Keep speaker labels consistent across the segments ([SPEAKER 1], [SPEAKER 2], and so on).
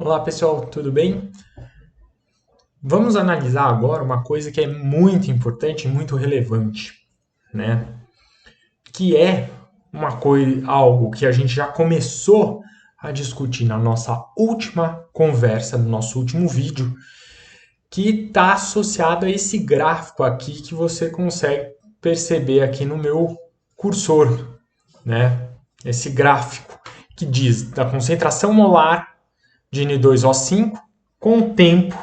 [SPEAKER 1] Olá pessoal, tudo bem? Vamos analisar agora uma coisa que é muito importante e muito relevante, né? Que é uma coisa, algo que a gente já começou a discutir na nossa última conversa, no nosso último vídeo, que está associado a esse gráfico aqui que você consegue perceber aqui no meu cursor, né? Esse gráfico que diz da concentração molar de N2O5 com o tempo.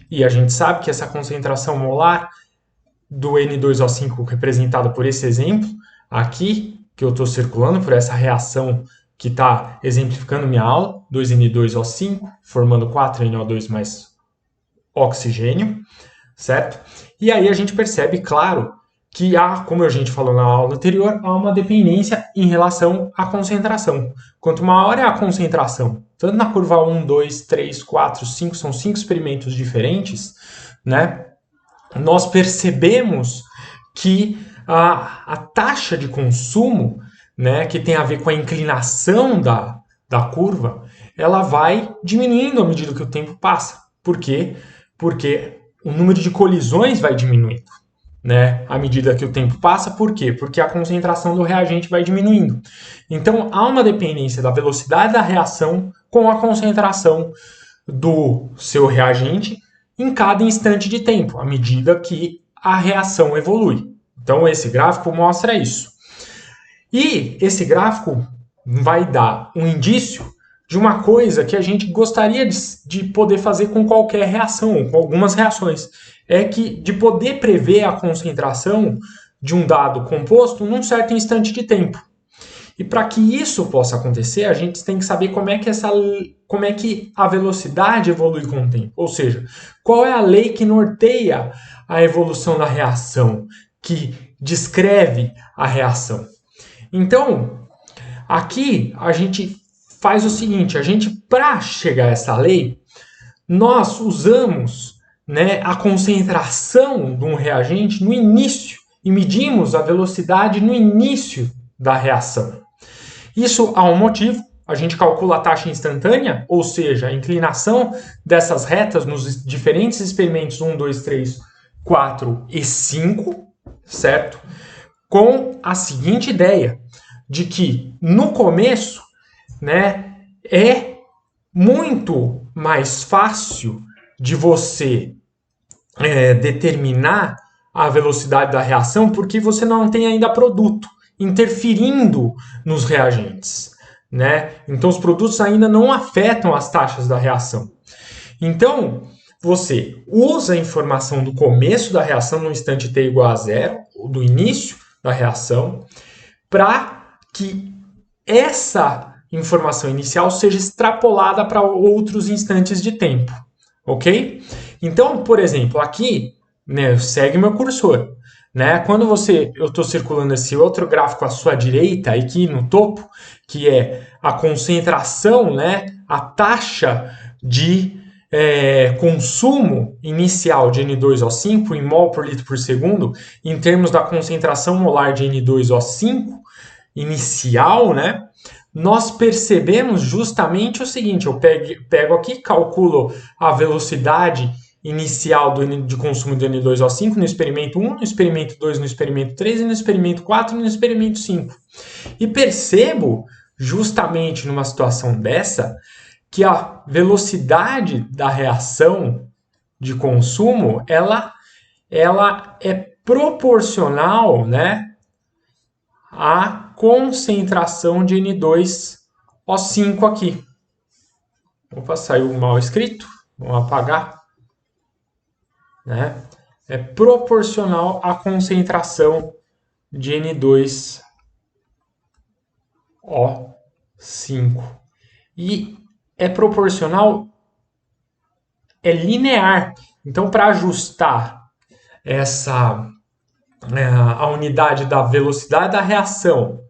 [SPEAKER 1] E a gente sabe que essa concentração molar do N2O5, representada por esse exemplo aqui, que eu estou circulando, por essa reação que está exemplificando minha aula, 2N2O5, formando 4NO2 mais oxigênio, certo? E aí a gente percebe, claro, que há, como a gente falou na aula anterior, há uma dependência em relação à concentração. Quanto maior é a concentração, tanto na curva 1, 2, 3, 4, 5, são 5 experimentos diferentes, né? Nós percebemos que a taxa de consumo, né, que tem a ver com a inclinação da curva, ela vai diminuindo à medida que o tempo passa. Por quê? Porque o número de colisões vai diminuindo, né, à medida que o tempo passa. Por quê? Porque a concentração do reagente vai diminuindo. Então, há uma dependência da velocidade da reação com a concentração do seu reagente em cada instante de tempo, à medida que a reação evolui. Então, esse gráfico mostra isso. E esse gráfico vai dar um indício de uma coisa que a gente gostaria de poder fazer com qualquer reação, com algumas reações. É que de poder prever a concentração de um dado composto num certo instante de tempo. E para que isso possa acontecer, a gente tem que saber como é que a velocidade evolui com o tempo. Ou seja, qual é a lei que norteia a evolução da reação, que descreve a reação. Então, aqui a gente faz o seguinte, para chegar a essa lei, nós usamos, né, a concentração de um reagente no início e medimos a velocidade no início da reação. Isso há um motivo. A gente calcula a taxa instantânea, ou seja, a inclinação dessas retas nos diferentes experimentos 1, 2, 3, 4 e 5, certo? Com a seguinte ideia, de que no começo, né, é muito mais fácil de você determinar a velocidade da reação, porque você não tem ainda produto interferindo nos reagentes, né? Então os produtos ainda não afetam as taxas da reação. Então você usa a informação do começo da reação no instante t igual a zero, ou do início da reação, para que essa informação inicial seja extrapolada para outros instantes de tempo, ok? Então, por exemplo, aqui, né, segue meu cursor. Né? Quando eu estou circulando esse outro gráfico à sua direita, aqui no topo, que é a concentração, né, a taxa de consumo inicial de N2O5 em mol por litro por segundo, em termos da concentração molar de N2O5 inicial, né, nós percebemos justamente o seguinte, eu pego aqui, calculo a velocidade inicial de consumo de N2O5 no experimento 1, no experimento 2, no experimento 3, no experimento 4 e no experimento 5. E percebo, justamente numa situação dessa, que a velocidade da reação de consumo, ela é proporcional, né, à concentração de N2O5 aqui. Opa, saiu mal escrito, vamos apagar. Né? É proporcional à concentração de N2O5. E é proporcional, é linear. Então, para ajustar a unidade da velocidade da reação,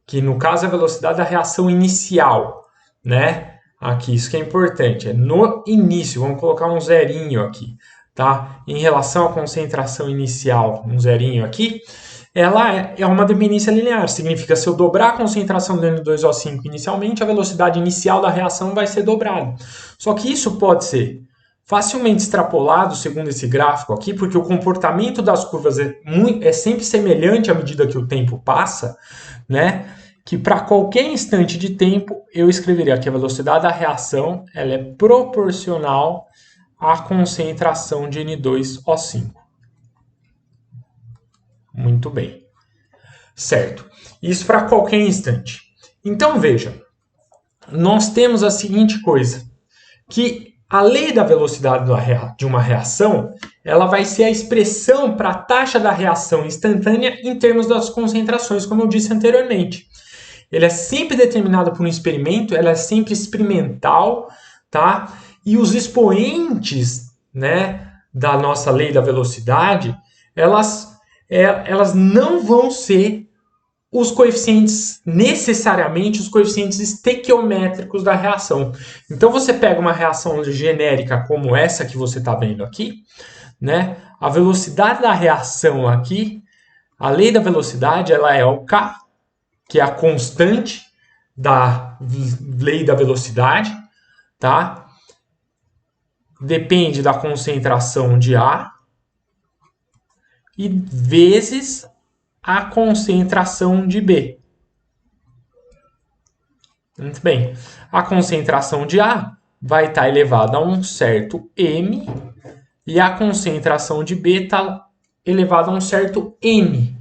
[SPEAKER 1] que no caso é a velocidade da reação inicial, né? Aqui, isso que é importante, é no início, vamos colocar um zerinho aqui. Tá? Em relação à concentração inicial, um zerinho aqui, ela é uma dependência linear. Significa, se eu dobrar a concentração do N2O5 inicialmente, a velocidade inicial da reação vai ser dobrada. Só que isso pode ser facilmente extrapolado, segundo esse gráfico aqui, porque o comportamento das curvas é sempre semelhante à medida que o tempo passa, né? Que para qualquer instante de tempo, eu escreveria que a velocidade da reação ela é proporcional à concentração de N2O5. Muito bem. Certo. Isso para qualquer instante. Então, veja, nós temos a seguinte coisa, que a lei da velocidade de uma reação, ela vai ser a expressão para a taxa da reação instantânea em termos das concentrações, como eu disse anteriormente. Ele é sempre determinado por um experimento, ela é sempre experimental, tá? E os expoentes, né, da nossa lei da velocidade, elas não vão ser os coeficientes, necessariamente os coeficientes estequiométricos da reação. Então você pega uma reação genérica como essa que você está vendo aqui, né? A velocidade da reação aqui, a lei da velocidade, ela é o K, que é a constante da lei da velocidade, tá? Depende da concentração de A e vezes a concentração de B. Muito bem. A concentração de A vai estar elevada a um certo M e a concentração de B está elevada a um certo N.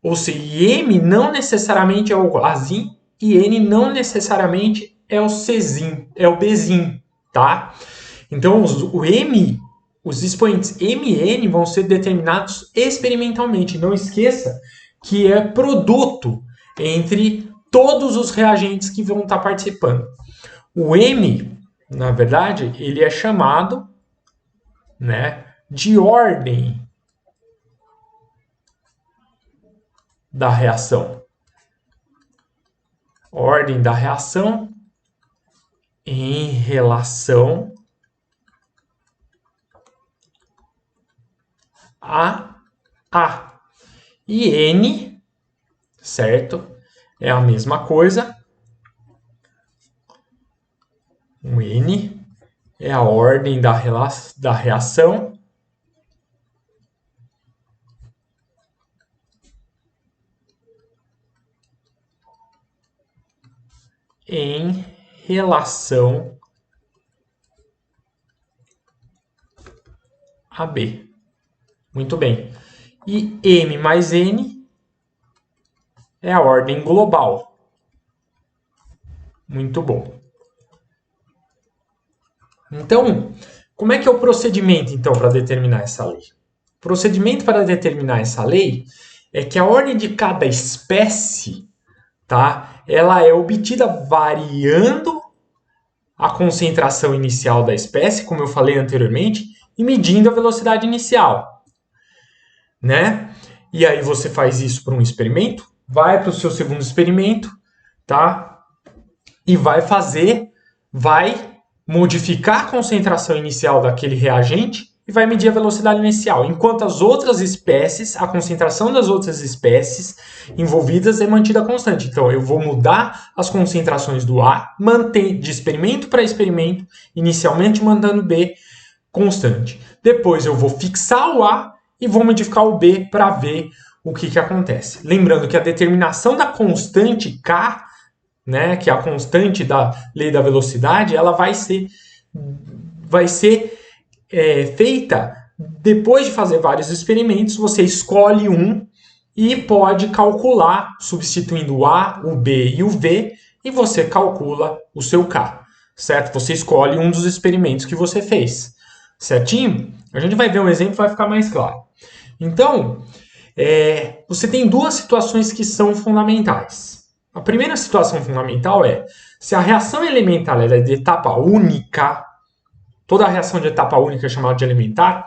[SPEAKER 1] Ou seja, M não necessariamente é o Azinho e N não necessariamente é o Czinho, é o Bzinho, tá? Então, os expoentes M e N vão ser determinados experimentalmente. Não esqueça que é produto entre todos os reagentes que vão estar participando. O M, na verdade, ele é chamado, né, de ordem da reação. Ordem da reação em relação a A. E N, certo? É a mesma coisa. O N é a ordem da reação em relação a B. Muito bem. E M mais N é a ordem global. Muito bom. Então, como é que é o procedimento, então, para determinar essa lei? O procedimento para determinar essa lei é que a ordem de cada espécie, tá, ela é obtida variando a concentração inicial da espécie, como eu falei anteriormente, e medindo a velocidade inicial, né? E aí você faz isso para um experimento, vai para o seu segundo experimento, tá? E vai modificar a concentração inicial daquele reagente e vai medir a velocidade inicial. Enquanto as outras espécies, a concentração das outras espécies envolvidas é mantida constante. Então, eu vou mudar as concentrações do A, manter de experimento para experimento, inicialmente mandando B constante. Depois eu vou fixar o A e vou modificar o B para ver o que acontece. Lembrando que a determinação da constante K, né, que é a constante da lei da velocidade, ela vai ser feita depois de fazer vários experimentos. Você escolhe um e pode calcular, substituindo o A, o B e o V, e você calcula o seu K, certo? Você escolhe um dos experimentos que você fez, certinho? A gente vai ver um exemplo e vai ficar mais claro. Então, você tem duas situações que são fundamentais. A primeira situação fundamental é se a reação elementar é de etapa única, toda a reação de etapa única é chamada de elementar,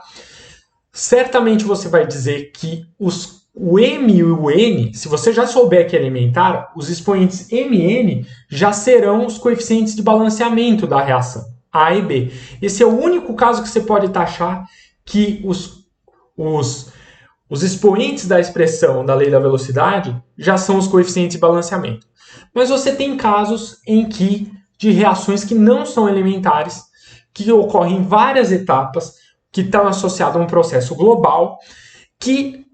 [SPEAKER 1] certamente você vai dizer que o M e o N, se você já souber que é elementar, os expoentes M e N já serão os coeficientes de balanceamento da reação, A e B. Esse é o único caso que você pode taxar que Os expoentes da expressão da lei da velocidade já são os coeficientes de balanceamento. Mas você tem casos em que de reações que não são elementares, que ocorrem em várias etapas, que estão associadas a um processo global, que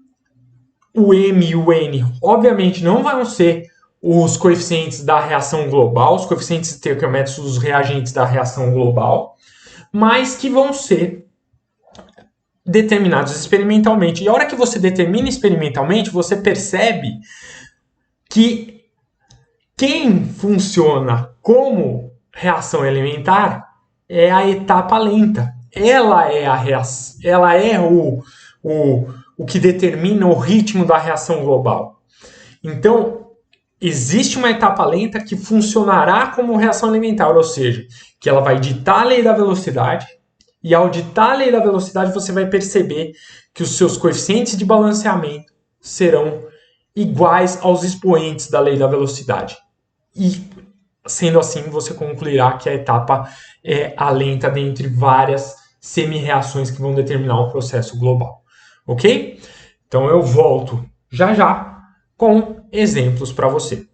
[SPEAKER 1] o M e o N, obviamente, não vão ser os coeficientes da reação global, os coeficientes estequiométricos dos reagentes da reação global, mas que vão ser determinados experimentalmente. E a hora que você determina experimentalmente, você percebe que quem funciona como reação elementar é a etapa lenta. Ela é a reação, ela é o que determina o ritmo da reação global. Então, existe uma etapa lenta que funcionará como reação elementar, ou seja, que ela vai ditar a lei da velocidade, e ao ditar a lei da velocidade, você vai perceber que os seus coeficientes de balanceamento serão iguais aos expoentes da lei da velocidade. E, sendo assim, você concluirá que a etapa é a lenta dentre várias semi-reações que vão determinar o processo global. Ok? Então eu volto já já com exemplos para você.